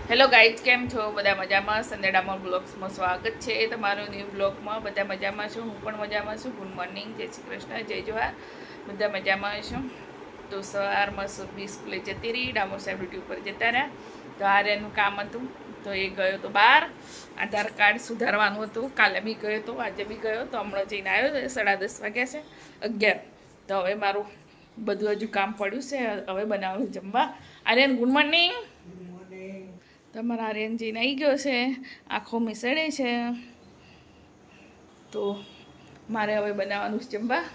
Hello guys, કેમ છો? બધા મજામાં? સંદેડામાં બ્લોગ્સમાં સ્વાગત છે તમારું ન્યૂ બ્લોગમાં. બધા મજામાં છું, હું પણ મજામાં છું. ગુડ મોર્નિંગ, જય શ્રી કૃષ્ણ, જય જોહાર. બધા મજામાં છું. તો સવારમાં સુરભી સ્કૂલે જતી રહી, ડામોર સાહેબ ડ્યુટી ઉપર જતા રહ્યા. તો આર્યનું કામ હતું, તો એ ગયો તો બહાર આધાર કાર્ડ સુધારવાનું હતું. કાલે બી ગયો તો, આજે બી ગયો તો, હમણાં જઈને આવ્યો. 10:30 વાગ્યા છે, 11. તો હવે મારું બધું હજુ કામ પડ્યું છે. હવે બનાવવાનું જમવા. Aryan good morning. તમારા આર્યનજીને આવી ગયો છે, આંખો મિસળે છે. તો મારે હવે બનાવવાનું છે જમવા.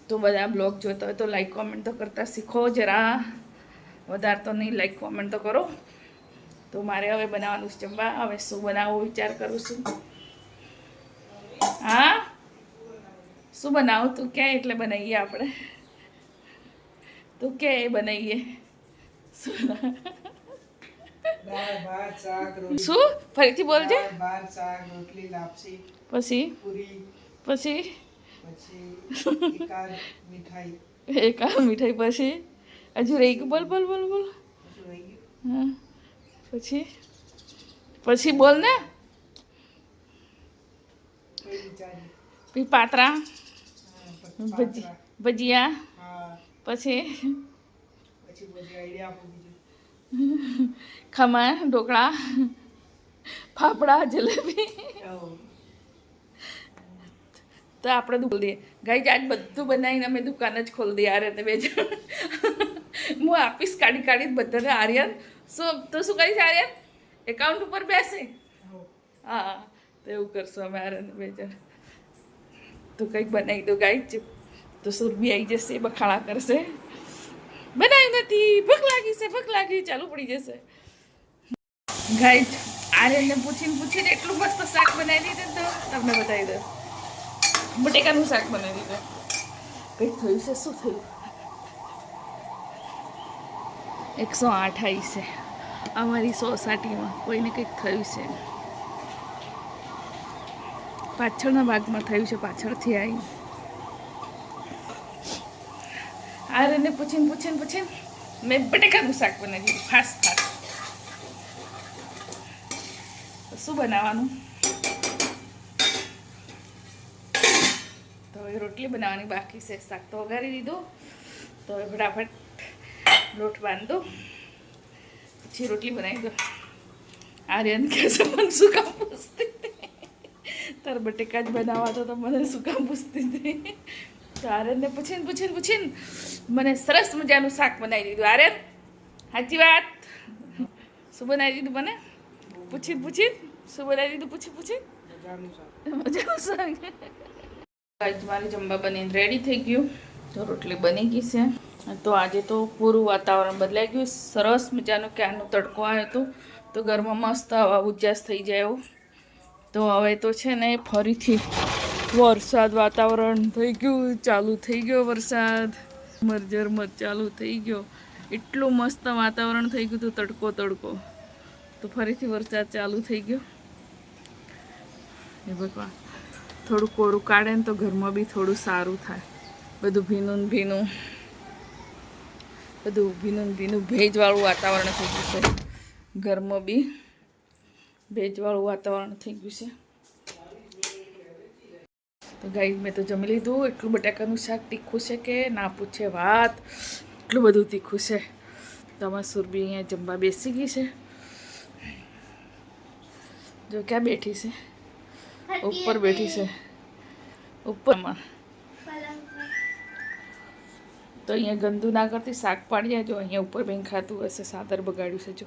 તો બધા બ્લોગ જોતા હોય તો લાઈક કોમેન્ટ તો કરતા શીખો જરા. વધારે તો નહીં, લાઈક કોમેન્ટ તો કરો. તો મારે હવે બનાવવાનું છે જમવા. હવે શું બનાવવું વિચાર કરું છું. હા, શું બનાવું? તું કે એટલે બનાવીએ આપણે. તું કે બનાવીએ શું? શું ફરીથી બોલજે. પછી પછી એકાદ મીઠાઈ પછી હજુ રહી ગયું. બોલ બોલ બોલ બોલ. હા, પછી પછી બોલ ને. પછી પાતરા, ભજીયા, પછી ખમણ, ઢોકળા, ફાફડા, જલેબી. તો આપણે ખોલી દઈએ ગાઈઝ. આજ બધું બનાવીને અમે દુકાન જ ખોલી દઈએ. આર્યન બે જણ હું આપીશ કાઢી કાઢી બધાને. આર્યન શું તું શું કરીશ? આર્યન એકાઉન્ટ ઉપર બેસે. હા, તો એવું કરશું અમે આર્યન બે જણ. તો કંઈક બનાવી દો ગાઈઝ. તો સુરભી આવી જશે, બખાડા કરશે. બનાવી નથી, ભૂખ લાગી છે, ભૂખ લાગી, ચાલુ પડી જશે ગાઈઝ. આર્યનને પૂછીને એટલું મસ્ત શાક બનાવી દીધું. તો તમને બતાવી દો, બટેકાનું શાક બનાવી દીધું. કંઈક થયું છે. શું થયું? 108 આવી છે અમારી સોસાયટીમાં. કોઈને કંઈક થયું છે. પાછળના ભાગમાં થયું છે, પાછળથી આવી. આર્યનને પૂછીને મેં બટેકાનું શાક બનાવી દીધું ફાસ્ટ. શું બનાવવાનું? તો હવે રોટલી બનાવવાની બાકી છે. શાક તો વઘારી દીધું. તો હવે ફટાફટ લોટ બાંધો, પછી રોટલી બનાવી દો. આર્યન કે છે મને શું કામ પૂછતી હતી? તાર બટેકા જ બનાવવા તો મને શું કામ પૂછતી હતી? તો આર્યનને પૂછીને મને સરસ મજાનું શાક બનાવી દીધું. આર્યન સાચી વાત? શું બનાવી દીધું મને? પૂછીને શું બનાવી દીધું? પૂછી મજાનું શાક. મારી જમવા બનીને રેડી થઈ ગયું. તો રોટલી બની ગઈ છે. તો આજે તો પૂરું વાતાવરણ બદલાઈ ગયું. સરસ મજાનું ક્યારનો તડકો આવ્યો હતો. તો ઘરમાં મસ્ત હવા ઉજાસ થઈ જાય એવું. તો હવે તો છે ને ફરીથી વરસાદ વાતાવરણ થઈ ગયું. ચાલુ થઈ ગયો વરસાદ. ઝરમર ચાલુ થઈ ગયો. એટલું મસ્ત વાતાવરણ થઈ ગયું હતું. તડકો તો ફરીથી વરસાદ ચાલુ થઈ ગયો. એ ભગવાન, થોડું કોરું કાઢે ને તો ઘરમાં બી થોડું સારું થાય. બધું ભીનું ભેજવાળું વાતાવરણ થઈ ગયું છે. ઘરમાં બી ભેજવાળું વાતાવરણ થઈ ગયું છે. તો ગાઈઝ મેં તો જમી લીધું. એટલું બટાકાનું શાક તીખું છે કે ના પૂછે વાત. એટલું બધું તીખું છે. તો અમારી સુરભી અહીંયા જમવા બેસી ગઈ છે. જો ક્યાં બેઠી છે? ઉપર બેઠી છે, ઉપરમાં. તો અહીંયા ગંદુ ના કરતી, શાક પાડી જો. અહીંયા ઉપર બેન ખાતું હશે, સાદર બગાડ્યું છે જો.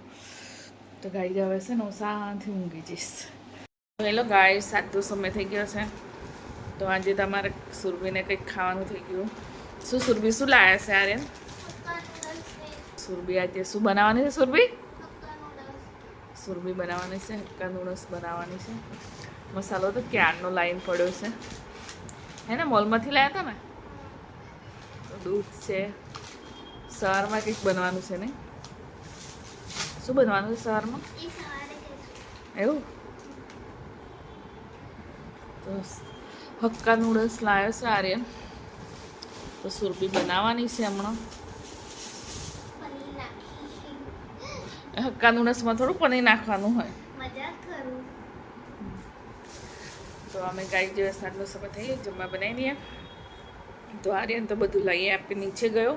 તો ગાઈ જાવ છે ને હું શાંતિ ઊંઘી જઈશ. હેલો ગાય, સાતનો સમય થઈ ગયો છે. તો આજે તમારે સુરભીને કંઈક ખાવાનું થઈ ગયું. શું સુરભી શું લાવ્યા છે? આર્યન સુરભી આજે શું બનાવવાની છે? સુરભી બનાવવાની છે હક્કા નૂડલ્સ બનાવવાની છે. મસાલો તો ક્યારનો લાઈન પડ્યો છે, હે ને? મોલમાંથી લાવ્યા હતા ને? તો દૂધ છે. સવારમાં કંઈક બનવાનું છે ને? શું બનવાનું છે સવારમાં? એવું? તો હક્કા નૂડલ્સ લાવ્યો છે આર્યન. તો સુરભી બનાવવાની છે હમણાં. હક્કા નૂડલ્સમાં થોડું પનીર નાખવાનું હોય. મજાક કરું. તો અમે ગાય દિવસ આટલો સમય થઈ જમવા બનાવી દઈએ. તો આર્યન તો બધું લઈ આપી નીચે ગયો.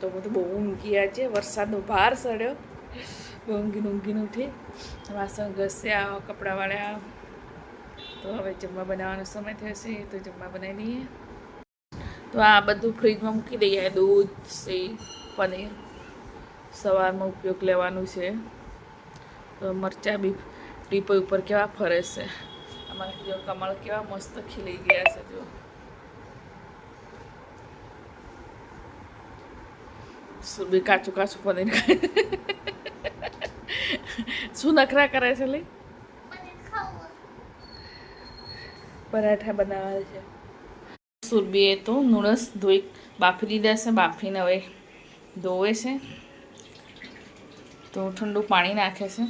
તો બધું બહુ ઊંઘી આજે વરસાદનો ભાર સડ્યો. બહુ ઊંઘીને ઉઠી વાસણ ઘસ્યા, કપડાં વાળ્યા. તો હવે જમવા બનાવવાનો સમય થશે તો જમવા બનાવી દઈએ. તો આ બધું ફ્રીજમાં મૂકી દઈએ. દૂધ, સેવ, પનીર સવારમાં ઉપયોગ લેવાનું છે. તો મરચાં બી ટીપો ઉપર કેવા ફરે છે. અમારે જો કમળ કેવા મસ્ત ખીલી ગયા છે. જો સુબી કાચું પનીર ખાય. શું નખરા કરે છે? લઈ પરાઠા બનાવવા છે. સુરબીએ તો નૂડલ્સ ધોઈ બાફી દીધા છે. બાફીને હવે ધોવે છે. તો ઠંડુ પાણી નાખે છે.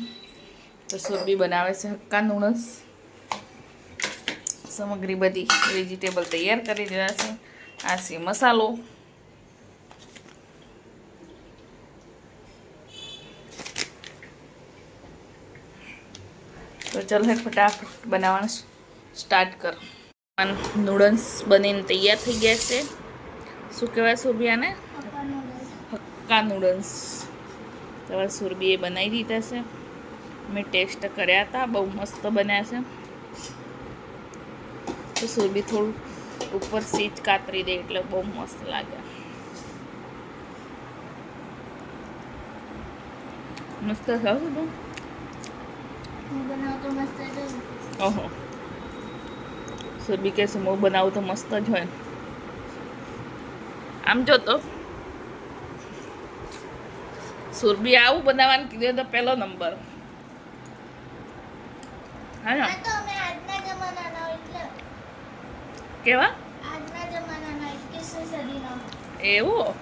તો સુરબી બનાવે છે હક્કા નૂડલ્સ. સામગ્રી બધી વેજીટેબલ તૈયાર કરી દીધા છે. આ છે મસાલો. તો ચાલ હે ફટાફટ બનાવવાનું સ્ટાર્ટ કર. નૂડલ્સ બનીને તૈયાર થઈ ગયા છે. શું કહેવાય સુરબિયાને? Hakka noodles. તો સુરબીએ બનાવી દીધા છે. મેં ટેસ્ટ કર્યા હતા, બહુ મસ્ત બન્યા છે. તો સુરબી થોડું ઉપર સીચ કાતરી દે એટલે બહુ મસ્ત લાગે. મસ્ત ખાવ તું? ઓહો, સુરબી કહે છે હું બનાવું તો મસ્ત જ હોય. આમ જો તો સુરબી આવું બનાવવાનું કીધું તો પહેલો નંબર. હા ને? કેવા? એવું?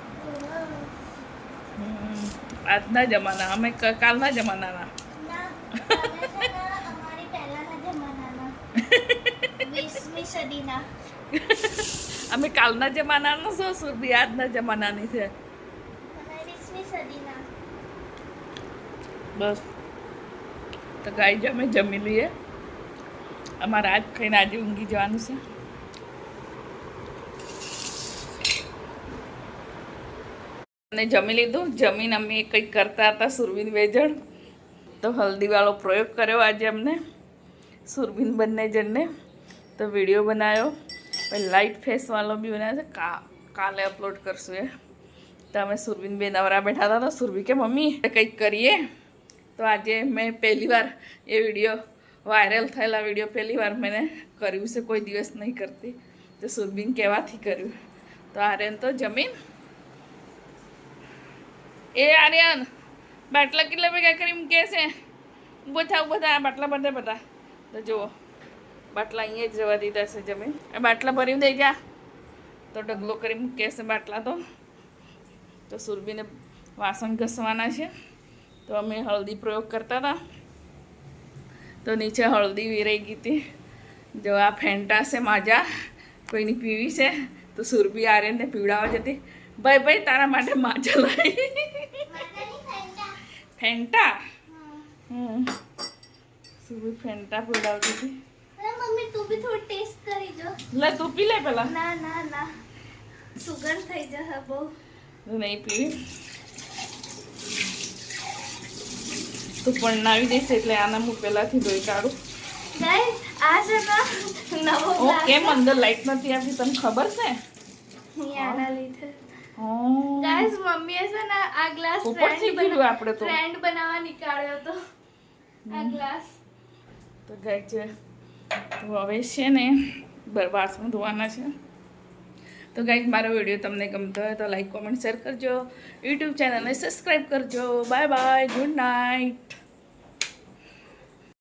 આજના જમાના, અમે કાલના જમાનાના. અમે કાલના જમાનાના છો, સુરબી આજના જમાનાની છે. બસ તો ગાય અમે જમી લઈએ. અમારે આજ ખાઈને આજે ઊંઘી જવાનું છે. અને જમી લીધું. જમીન અમે કંઈક કરતા હતા સુરબીન વેજણ. તો હલ્દીવાળો પ્રયોગ કર્યો આજે અમને સુરબીન બંને જણને. તો વિડીયો બનાવ્યો. પછી લાઇટ ફેસવાળો બી બનાવ્યો છે. કાલે અપલોડ કરશું એ. તો અમે સુરબીન બે નવરા બેઠા હતા. તો સુરબી કે મમ્મી કંઈક કરીએ. તો આજે મેં પહેલી વાર એ વિડીયો વાયરલ થયેલા વિડીયો પહેલી વાર મેં કર્યું છે. કોઈ દિવસ નહીં કરતી. તો સુરબીન કહેવાથી કર્યું. તો આર્યન તો જમીન એ આર્યન બાટલા કેટલા ભેગા કરી મૂકે છે? બધા બાટલા બધા. તો જુઓ બાટલા અહીંયા જ જવા દીધા છે. જમીન બાટલા ભરી દઈ જા. તો ઢગલો કરી મૂકે છે બાટલા. તો સુરબીને વાસણ ઘસવાના છે. તો અમે હળદી પ્રયોગ કરતા હતા. તો નીચે હળદી વેરાઈ ગઈ હતી. જો આ ફેન્ટા છે માજા, કોઈની પીવી છે. તો સુરબી આર્યનને પીવડાવવા જતી. ભાઈ તારા માટે માજા લાવી. ફેન્ટા? સુરબી ફેન્ટા પીવડાવતી હતી. મમ્મી તું બી થોડું ટેસ્ટ કરી જો. લે તું પી લે પેલા. ના સુગર થઈ જશે બહુ. નહીં પીવી. તું પણ નાવી દઈશ એટલે આના હું પહેલાથી ધોઈ કાઢું. ગાઈસ આ છે ને નવો ગ્લાસ. કેમ અંદર લાઈટ નથી આવતી તને ખબર છે? આના લીધે. ગાઈસ મમ્મીએ છે ને આ ગ્લાસ ઉપરથી પીડ્યું આપણે તો. ફ્રેન્ડ બનાવવા નીકાળ્યો તો આ ગ્લાસ. તો ગાય છે. તો હવે છે ને વાસણ ધોવાના છે. તો ગાઈસ મારો વિડીયો તમને ગમતો હોય તો લાઈક કોમેન્ટ શેર કરજો. યુટ્યુબ ચેનલને સબસ્ક્રાઈબ કરજો. Bye bye, good night.